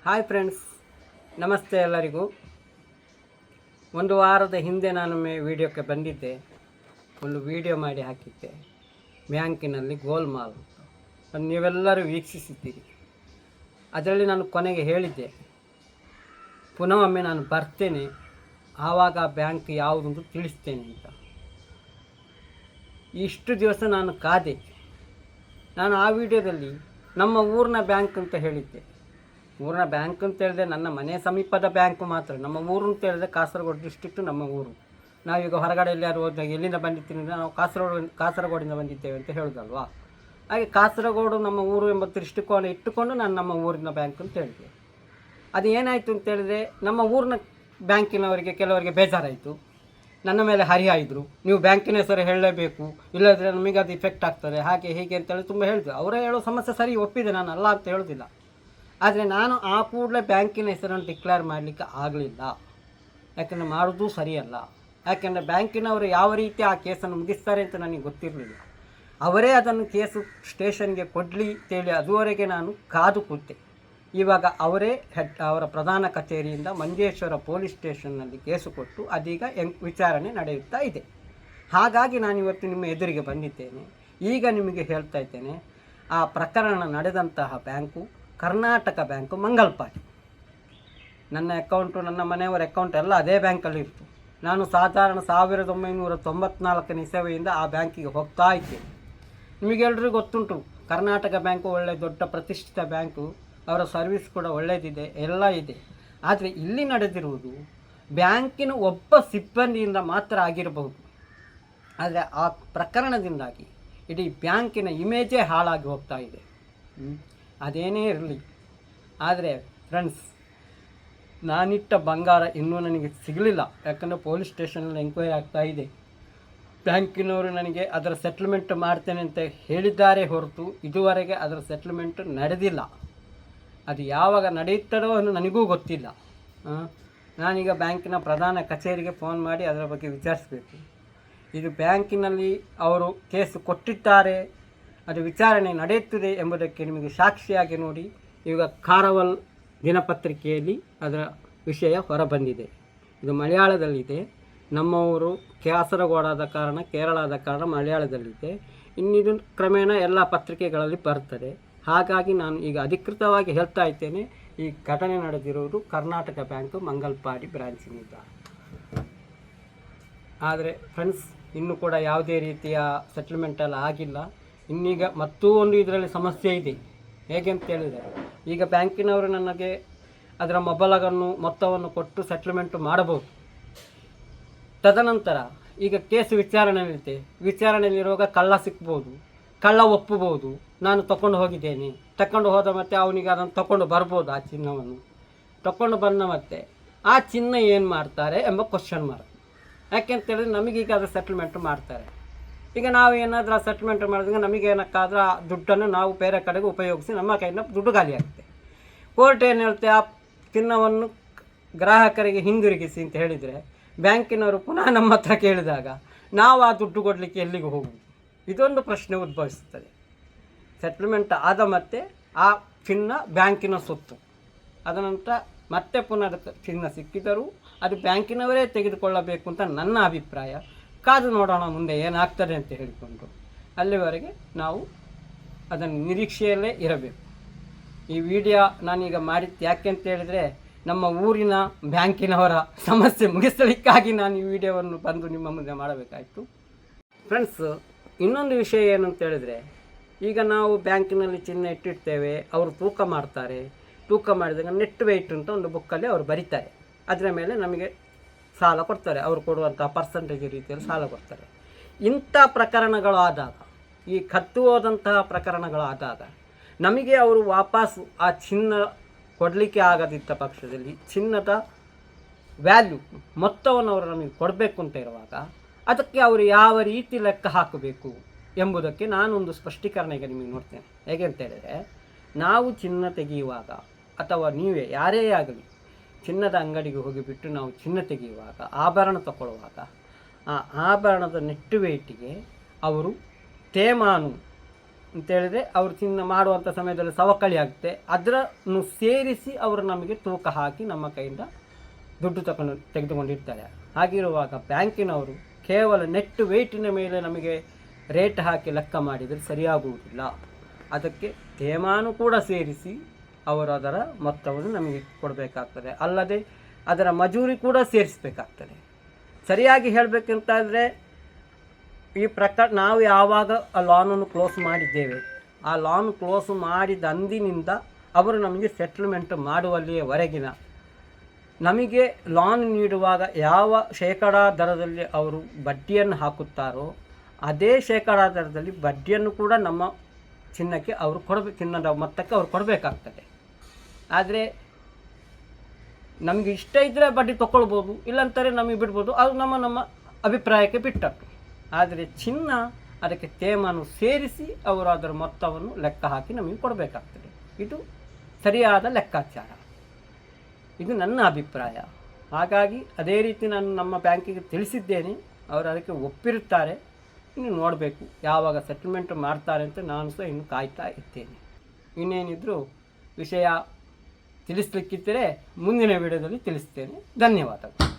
Hi friends, ನಮಸ್ತೆ ಎಲ್ಲರಿಗೂ. ಒಂದು ವಾರದ ಹಿಂದೆ ನಾನು ವಿಡಿಯೋಕ್ಕೆ ಬಂದಿದ್ದೆ. ಒಂದು ವಿಡಿಯೋ ಮಾಡಿ ಹಾಕಿದ್ದೆ, ಬ್ಯಾಂಕಿನಲ್ಲಿ ಗೋಲ್ಮಾಲ್. ಅದು ನೀವೆಲ್ಲರೂ ವೀಕ್ಷಿಸಿದ್ದೀರಿ. ಅದರಲ್ಲಿ ನಾನು ಕೊನೆಗೆ ಹೇಳಿದ್ದೆ, ಪುನಃ ಒಮ್ಮೆ ನಾನು ಬರ್ತೇನೆ, ಆವಾಗ ಆ ಬ್ಯಾಂಕ್ ಯಾವುದಂತ ತಿಳಿಸ್ತೇನೆ ಅಂತ. ಇಷ್ಟು ದಿವಸ ನಾನು ಕಾದೆ. ನಾನು ಆ ವಿಡಿಯೋದಲ್ಲಿ ನಮ್ಮ ಊರಿನ ಬ್ಯಾಂಕ್ ಅಂತ ಹೇಳಿದ್ದೆ. ಊರಿನ ಬ್ಯಾಂಕ್ ಅಂತ ಹೇಳಿದ್ರೆ ನನ್ನ ಮನೆ ಸಮೀಪದ ಬ್ಯಾಂಕು ಮಾತ್ರ. ನಮ್ಮ ಊರು ಅಂತ ಹೇಳಿದ್ರೆ ಕಾಸರಗೋಡು ಡಿಸ್ಟ್ರಿಕ್ಟು ನಮ್ಮ ಊರು. ನಾವೀಗ ಹೊರಗಡೆ ಎಲ್ಲಾರು ಹೋದಾಗ ಎಲ್ಲಿಂದ ಬಂದಿರ್ತೀನಿ ಅಂದರೆ ನಾವು ಕಾಸರಗೋಡಿಂದ ಬಂದಿದ್ದೇವೆ ಅಂತ ಹೇಳೋದಲ್ವಾ. ಹಾಗೆ ಕಾಸರಗೋಡು ನಮ್ಮ ಊರು ಎಂಬ ದೃಷ್ಟಿಕೋನ ಇಟ್ಟುಕೊಂಡು ನಾನು ನಮ್ಮ ಊರಿನ ಬ್ಯಾಂಕ್ ಅಂತ ಹೇಳಿದೆ. ಅದು ಏನಾಯಿತು ಅಂತೇಳಿದರೆ, ನಮ್ಮ ಊರಿನ ಬ್ಯಾಂಕಿನವರಿಗೆ ಕೆಲವರಿಗೆ ಬೇಜಾರಾಯಿತು. ನನ್ನ ಮೇಲೆ ಹರಿಹಾಯಿದ್ರು, ನೀವು ಬ್ಯಾಂಕಿನ ಹೆಸರು ಹೇಳಲೇಬೇಕು, ಇಲ್ಲದ್ರೆ ನಮಗೆ ಅದು ಇಫೆಕ್ಟ್ ಆಗ್ತದೆ, ಹಾಗೆ ಹೀಗೆ ಅಂತೇಳಿ ತುಂಬ ಹೇಳಿದ್ರು. ಅವರೇ ಹೇಳೋ ಸಮಸ್ಯೆ ಸರಿ, ಒಪ್ಪಿದೆ, ನಾನು ಅಲ್ಲ ಅಂತ ಹೇಳೋದಿಲ್ಲ. ಆದರೆ ನಾನು ಆ ಕೂಡಲೇ ಬ್ಯಾಂಕಿನ ಹೆಸರನ್ನು ಡಿಕ್ಲೇರ್ ಮಾಡಲಿಕ್ಕೆ ಆಗಲಿಲ್ಲ. ಯಾಕೆಂದರೆ ಮಾಡೋದು ಸರಿಯಲ್ಲ. ಯಾಕೆಂದರೆ ಬ್ಯಾಂಕಿನವರು ಯಾವ ರೀತಿ ಆ ಕೇಸನ್ನು ಮುಗಿಸ್ತಾರೆ ಅಂತ ನನಗೆ ಗೊತ್ತಿರಲಿಲ್ಲ. ಅವರೇ ಅದನ್ನು ಕೇಸು ಸ್ಟೇಷನ್ಗೆ ಕೊಡಲಿ ಅಂತೇಳಿ ಅದುವರೆಗೆ ನಾನು ಕಾದು ಕೂತೆ. ಇವಾಗ ಅವರೇ ಅವರ ಪ್ರಧಾನ ಕಚೇರಿಯಿಂದ ಮಂಜೇಶ್ವರ ಪೊಲೀಸ್ ಸ್ಟೇಷನ್ನಲ್ಲಿ ಕೇಸು ಕೊಟ್ಟು ಅದೀಗ ವಿಚಾರಣೆ ನಡೆಯುತ್ತಾ ಇದೆ. ಹಾಗಾಗಿ ನಾನು ಇವತ್ತು ನಿಮ್ಮ ಎದುರಿಗೆ ಬಂದಿದ್ದೇನೆ. ಈಗ ನಿಮಗೆ ಹೇಳ್ತಾ ಇದ್ದೇನೆ, ಆ ಪ್ರಕರಣ ನಡೆದಂತಹ ಬ್ಯಾಂಕು ಕರ್ನಾಟಕ ಬ್ಯಾಂಕು ಮಂಗಲ್ಪಾಡಿ. ನನ್ನ ಅಕೌಂಟು, ನನ್ನ ಮನೆಯವರ ಅಕೌಂಟ್ ಎಲ್ಲ ಅದೇ ಬ್ಯಾಂಕಲ್ಲಿ ಇತ್ತು. ನಾನು ಸಾಧಾರಣ 1994 ಇಸವಿಯಿಂದ ಆ ಬ್ಯಾಂಕಿಗೆ ಹೋಗ್ತಾ ಇದ್ದೇನೆ. ನಿಮಗೆಲ್ಲರಿಗೂ ಗೊತ್ತುಂಟು, ಕರ್ನಾಟಕ ಬ್ಯಾಂಕು ಒಳ್ಳೆಯ ದೊಡ್ಡ ಪ್ರತಿಷ್ಠಿತ ಬ್ಯಾಂಕು, ಅವರ ಸರ್ವಿಸ್ ಕೂಡ ಒಳ್ಳೆಯದಿದೆ, ಎಲ್ಲ ಇದೆ. ಆದರೆ ಇಲ್ಲಿ ನಡೆದಿರುವುದು ಬ್ಯಾಂಕಿನ ಒಬ್ಬ ಸಿಬ್ಬಂದಿಯಿಂದ ಮಾತ್ರ ಆಗಿರಬಹುದು. ಆದರೆ ಆ ಪ್ರಕರಣದಿಂದಾಗಿ ಇಡೀ ಬ್ಯಾಂಕಿನ ಇಮೇಜೇ ಹಾಳಾಗಿ ಹೋಗ್ತಾ ಇದೆ. ಅದೇನೇ ಇರಲಿ, ಆದರೆ ಫ್ರೆಂಡ್ಸ್, ನಾನಿಟ್ಟ ಬಂಗಾರ ಇನ್ನೂ ನನಗೆ ಸಿಗಲಿಲ್ಲ. ಯಾಕಂದರೆ ಪೊಲೀಸ್ ಸ್ಟೇಷನಲ್ಲಿ ಎಂಕ್ವೈರಿ ಆಗ್ತಾ ಇದೆ. ಬ್ಯಾಂಕಿನವರು ನನಗೆ ಅದರ ಸೆಟ್ಲ್ಮೆಂಟ್ ಮಾಡ್ತೇನೆ ಅಂತ ಹೇಳಿದ್ದಾರೆ ಹೊರತು ಇದುವರೆಗೆ ಅದರ ಸೆಟ್ಲ್ಮೆಂಟ್ ನಡೆದಿಲ್ಲ. ಅದು ಯಾವಾಗ ನಡೆಯುತ್ತದೋ ಅನ್ನೋ ನನಗೂ ಗೊತ್ತಿಲ್ಲ. ನಾನೀಗ ಬ್ಯಾಂಕಿನ ಪ್ರಧಾನ ಕಚೇರಿಗೆ ಫೋನ್ ಮಾಡಿ ಅದರ ಬಗ್ಗೆ ವಿಚಾರಿಸಬೇಕು. ಇದು ಬ್ಯಾಂಕಿನಲ್ಲಿ ಅವರು ಕೇಸು ಕೊಟ್ಟಿದ್ದಾರೆ, ಅದು ವಿಚಾರಣೆ ನಡೆಯುತ್ತಿದೆ ಎಂಬುದಕ್ಕೆ ನಿಮಗೆ ಸಾಕ್ಷಿಯಾಗಿ ನೋಡಿ, ಈಗ ಕಾರವಲ್ ದಿನಪತ್ರಿಕೆಯಲ್ಲಿ ಅದರ ವಿಷಯ ಹೊರಬಂದಿದೆ. ಇದು ಮಲಯಾಳದಲ್ಲಿದೆ. ನಮ್ಮ ಊರು ಕಾಸರಗೋಡಾದ ಕಾರಣ, ಕೇರಳದ ಕಾರಣ ಮಲಯಾಳದಲ್ಲಿದೆ. ಇನ್ನಿದು ಕ್ರಮೇಣ ಎಲ್ಲ ಪತ್ರಿಕೆಗಳಲ್ಲಿ ಬರ್ತದೆ. ಹಾಗಾಗಿ ನಾನು ಈಗ ಅಧಿಕೃತವಾಗಿ ಹೇಳ್ತಾ ಇದ್ದೇನೆ, ಈ ಘಟನೆ ನಡೆದಿರುವುದು ಕರ್ನಾಟಕ ಬ್ಯಾಂಕು ಮಂಗಲ್ಪಾಡಿ ಬ್ರಾಂಚಿನಿಂದ. ಆದರೆ ಫ್ರೆಂಡ್ಸ್, ಇನ್ನೂ ಕೂಡ ಯಾವುದೇ ರೀತಿಯ ಸೆಟ್ಲ್ಮೆಂಟೆಲ್ಲ ಆಗಿಲ್ಲ. ಇನ್ನೀಗ ಮತ್ತೂ ಒಂದು ಇದರಲ್ಲಿ ಸಮಸ್ಯೆ ಇದೆ. ಹೇಗೆ ಅಂತ ಹೇಳಿದರೆ, ಈಗ ಬ್ಯಾಂಕಿನವರು ನನಗೆ ಅದರ ಮೊತ್ತವನ್ನು ಕೊಟ್ಟು ಸೆಟ್ಲ್ಮೆಂಟ್ ಮಾಡಬಹುದು. ತದನಂತರ ಈಗ ಕೇಸು ವಿಚಾರಣೆಯಲ್ಲಿರುವಾಗ ಕಳ್ಳ ಸಿಕ್ಬೋದು, ಕಳ್ಳ ಒಪ್ಪಬಹುದು, ನಾನು ತಗೊಂಡು ಹೋಗಿದ್ದೇನೆ, ತಗೊಂಡು ಹೋದ ಮತ್ತೆ ಅವನಿಗೆ ಅದನ್ನು ತಗೊಂಡು ಬರ್ಬೋದು. ಆ ಚಿನ್ನವನ್ನು ತಗೊಂಡು ಬಂದ ಮತ್ತೆ ಆ ಚಿನ್ನ ಏನು ಮಾಡ್ತಾರೆ ಎಂಬ ಕ್ವಶನ್ ಮಾರ್ಕ್. ಯಾಕೆಂತೇಳಿದ್ರೆ ನಮಗೀಗ ಅದರ ಸೆಟ್ಲ್ಮೆಂಟ್ ಮಾಡ್ತಾರೆ. ಈಗ ನಾವು ಏನಾದರೂ ಆ ಸೆಟ್ಲ್ಮೆಂಟ್ ಮಾಡಿದಾಗ ನಮಗೇನಕ್ಕಾದ್ರೆ ಆ ದುಡ್ಡನ್ನು ನಾವು ಬೇರೆ ಕಡೆಗೆ ಉಪಯೋಗಿಸಿ ನಮ್ಮ ಕೈಯಿಂದ ದುಡ್ಡು ಖಾಲಿ ಆಗುತ್ತೆ. ಕೋರ್ಟ್ ಏನು ಹೇಳ್ತೆ, ಆ ಚಿನ್ನವನ್ನು ಗ್ರಾಹಕರಿಗೆ ಹಿಂದಿರುಗಿಸಿ ಅಂತ ಹೇಳಿದರೆ, ಬ್ಯಾಂಕಿನವರು ಪುನಃ ನಮ್ಮ ಹತ್ರ ಕೇಳಿದಾಗ ನಾವು ಆ ದುಡ್ಡು ಕೊಡಲಿಕ್ಕೆ ಎಲ್ಲಿಗೆ ಹೋಗುವುದು? ಇದೊಂದು ಪ್ರಶ್ನೆ ಉದ್ಭವಿಸುತ್ತದೆ. ಸೆಟ್ಲ್ಮೆಂಟ್ ಆದ ಮತ್ತೆ ಆ ಚಿನ್ನ ಬ್ಯಾಂಕಿನ ಸೊತ್ತು. ಅದನಂತರ ಮತ್ತೆ ಪುನಃ ಅದಕ್ಕೆ ಚಿನ್ನ ಸಿಕ್ಕಿದರೂ ಅದು ಬ್ಯಾಂಕಿನವರೇ ತೆಗೆದುಕೊಳ್ಳಬೇಕು ಅಂತ ನನ್ನ ಅಭಿಪ್ರಾಯ. ಕಾದು ನೋಡೋಣ ಮುಂದೆ ಏನಾಗ್ತದೆ ಅಂತ ಹೇಳಿಕೊಂಡು, ಅಲ್ಲಿವರೆಗೆ ನಾವು ಅದನ್ನು ನಿರೀಕ್ಷೆಯಲ್ಲೇ ಇರಬೇಕು. ಈ ವಿಡಿಯೋ ನಾನೀಗ ಮಾಡಿದ್ದು ಯಾಕೆ ಅಂತ ಹೇಳಿದರೆ, ನಮ್ಮ ಊರಿನ ಬ್ಯಾಂಕಿನವರ ಸಮಸ್ಯೆ ಮುಗಿಸಲಿಕ್ಕಾಗಿ ನಾನು ಈ ವಿಡಿಯೋವನ್ನು ಬಂದು ನಿಮ್ಮ ಮುಂದೆ ಮಾಡಬೇಕಾಯಿತು. ಫ್ರೆಂಡ್ಸ್, ಇನ್ನೊಂದು ವಿಷಯ ಏನು ಅಂತ ಹೇಳಿದರೆ, ಈಗ ನಾವು ಬ್ಯಾಂಕಿನಲ್ಲಿ ಚಿನ್ನ ಇಟ್ಟಿರ್ತೇವೆ, ಅವರು ತೂಕ ಮಾಡ್ತಾರೆ. ತೂಕ ಮಾಡಿದಾಗ ನೆಟ್ ವೆಯ್ಟ್ ಅಂತ ಒಂದು ಬುಕ್ಕಲ್ಲಿ ಅವರು ಬರೀತಾರೆ. ಅದರ ಮೇಲೆ ನಮಗೆ ಸಾಲ ಕೊಡ್ತಾರೆ. ಅವರು ಕೊಡುವಂಥ ಪರ್ಸೆಂಟೇಜ್ ರೀತಿಯಲ್ಲಿ ಸಾಲ ಕೊಡ್ತಾರೆ. ಇಂಥ ಪ್ರಕರಣಗಳು ಆದಾಗ, ಈ ಕತ್ತು ಹೋದಂತಹ ಪ್ರಕರಣಗಳು ಆದಾಗ, ನಮಗೆ ಅವರು ವಾಪಸ್ಸು ಆ ಚಿನ್ನ ಕೊಡಲಿಕ್ಕೆ ಆಗದಿದ್ದ ಪಕ್ಷದಲ್ಲಿ ಚಿನ್ನದ ವ್ಯಾಲ್ಯೂ ಮೊತ್ತವನ್ನು ಅವರು ನಮಗೆ ಕೊಡಬೇಕು ಅಂತ ಇರುವಾಗ, ಅದಕ್ಕೆ ಅವರು ಯಾವ ರೀತಿ ಲೆಕ್ಕ ಹಾಕಬೇಕು ಎಂಬುದಕ್ಕೆ ನಾನೊಂದು ಸ್ಪಷ್ಟೀಕರಣ ಈಗ ನಿಮಗೆ ನೋಡ್ತೇನೆ. ಹೇಗೆ ಅಂತ ಹೇಳಿದರೆ, ನಾವು ಚಿನ್ನ ತೆಗೆಯುವಾಗ ಅಥವಾ ನೀವೇ ಯಾರೇ ಆಗಲಿ ಚಿನ್ನದ ಅಂಗಡಿಗೆ ಹೋಗಿಬಿಟ್ಟು ನಾವು ಚಿನ್ನ ತೆಗೆಯುವಾಗ, ಆಭರಣ ತಗೊಳ್ಳುವಾಗ, ಆ ಆಭರಣದ ನೆಟ್ಟು ವೇಟಿಗೆ ಅವರು ತೇಮಾನು ಅಂತೇಳಿದರೆ ಅವರು ಮಾಡುವಂಥ ಸಮಯದಲ್ಲಿ ಸವಕಳಿ ಆಗುತ್ತೆ, ಅದನ್ನು ಸೇರಿಸಿ ಅವರು ನಮಗೆ ತೂಕ ಹಾಕಿ ನಮ್ಮ ಕೈಯಿಂದ ದುಡ್ಡು ತೆಗೆದುಕೊಂಡಿರ್ತಾರೆ. ಹಾಗಿರುವಾಗ ಬ್ಯಾಂಕಿನವರು ಕೇವಲ ನೆಟ್ ವೆಯ್ಟಿನ ಮೇಲೆ ನಮಗೆ ರೇಟ್ ಹಾಕಿ ಲೆಕ್ಕ ಮಾಡಿದರೆ ಸರಿಯಾಗುವುದಿಲ್ಲ. ಅದಕ್ಕೆ ತೇಮಾನು ಕೂಡ ಸೇರಿಸಿ ಅವರು ಅದರ ಮೊತ್ತವನ್ನು ನಮಗೆ ಕೊಡಬೇಕಾಗ್ತದೆ, ಅಲ್ಲದೆ ಅದರ ಮಜೂರಿ ಕೂಡ ಸೇರಿಸಬೇಕಾಗ್ತದೆ. ಸರಿಯಾಗಿ ಹೇಳಬೇಕಂತಾದರೆ ಈ ಪ್ರಕಾರ ನಾವು ಯಾವಾಗ ಆ ಲಾನನ್ನು ಕ್ಲೋಸ್ ಮಾಡಿದ್ದೇವೆ, ಆ ಲಾನ್ ಕ್ಲೋಸ್ ಮಾಡಿದ ಅಂದಿನಿಂದ ಅವರು ನಮಗೆ ಸೆಟ್ಲ್ಮೆಂಟ್ ಮಾಡುವಲ್ಲಿಯವರೆಗಿನ ನಮಗೆ ಲಾನ್ ನೀಡುವಾಗ ಯಾವ ಶೇಕಡಾ ದರದಲ್ಲಿ ಅವರು ಬಡ್ಡಿಯನ್ನು ಹಾಕುತ್ತಾರೋ ಅದೇ ಶೇಕಡಾ ದರದಲ್ಲಿ ಬಡ್ಡಿಯನ್ನು ಕೂಡ ನಮ್ಮ ಚಿನ್ನಕ್ಕೆ ಅವರು ಚಿನ್ನದ ಮೊತ್ತಕ್ಕೆ ಅವರು ಕೊಡಬೇಕಾಗ್ತದೆ. ಆದರೆ ನಮಗೆ ಇಷ್ಟ ಇದ್ದರೆ ಬಡ್ಡಿ ತೊಗೊಳ್ಬೋದು, ಇಲ್ಲಂತಾರೆ ನಮಗೆ ಬಿಡ್ಬೋದು, ಅದು ನಮ್ಮ ಅಭಿಪ್ರಾಯಕ್ಕೆ ಬಿಟ್ಟದ್ದು. ಆದರೆ ಚಿನ್ನ ಅದಕ್ಕೆ ತೇಮಾನು ಸೇರಿಸಿ ಅವರು ಅದರ ಮೊತ್ತವನ್ನು ಲೆಕ್ಕ ಹಾಕಿ ನಮಗೆ ಕೊಡಬೇಕಾಗ್ತದೆ. ಇದು ಸರಿಯಾದ ಲೆಕ್ಕಾಚಾರ, ಇದು ನನ್ನ ಅಭಿಪ್ರಾಯ. ಹಾಗಾಗಿ ಅದೇ ರೀತಿ ನಾನು ನಮ್ಮ ಬ್ಯಾಂಕಿಗೆ ತಿಳಿಸಿದ್ದೇನೆ, ಅವರು ಅದಕ್ಕೆ ಒಪ್ಪಿರುತ್ತಾರೆ. ಇನ್ನು ನೋಡಬೇಕು ಯಾವಾಗ ಸೆಟಲ್ಮೆಂಟ್ ಮಾಡ್ತಾರೆ ಅಂತ ನಾನು ಸಹ ಇನ್ನು ಕಾಯ್ತಾ ಇದ್ದೇನೆ. ಇನ್ನೇನಿದ್ರೂ ವಿಷಯ ತಿಳಿಸ್ಲಿಕ್ಕಿದ್ದರೆ ಮುಂದಿನ ವಿಡಿಯೋದಲ್ಲಿ ತಿಳಿಸ್ತೇನೆ. ಧನ್ಯವಾದಗಳು.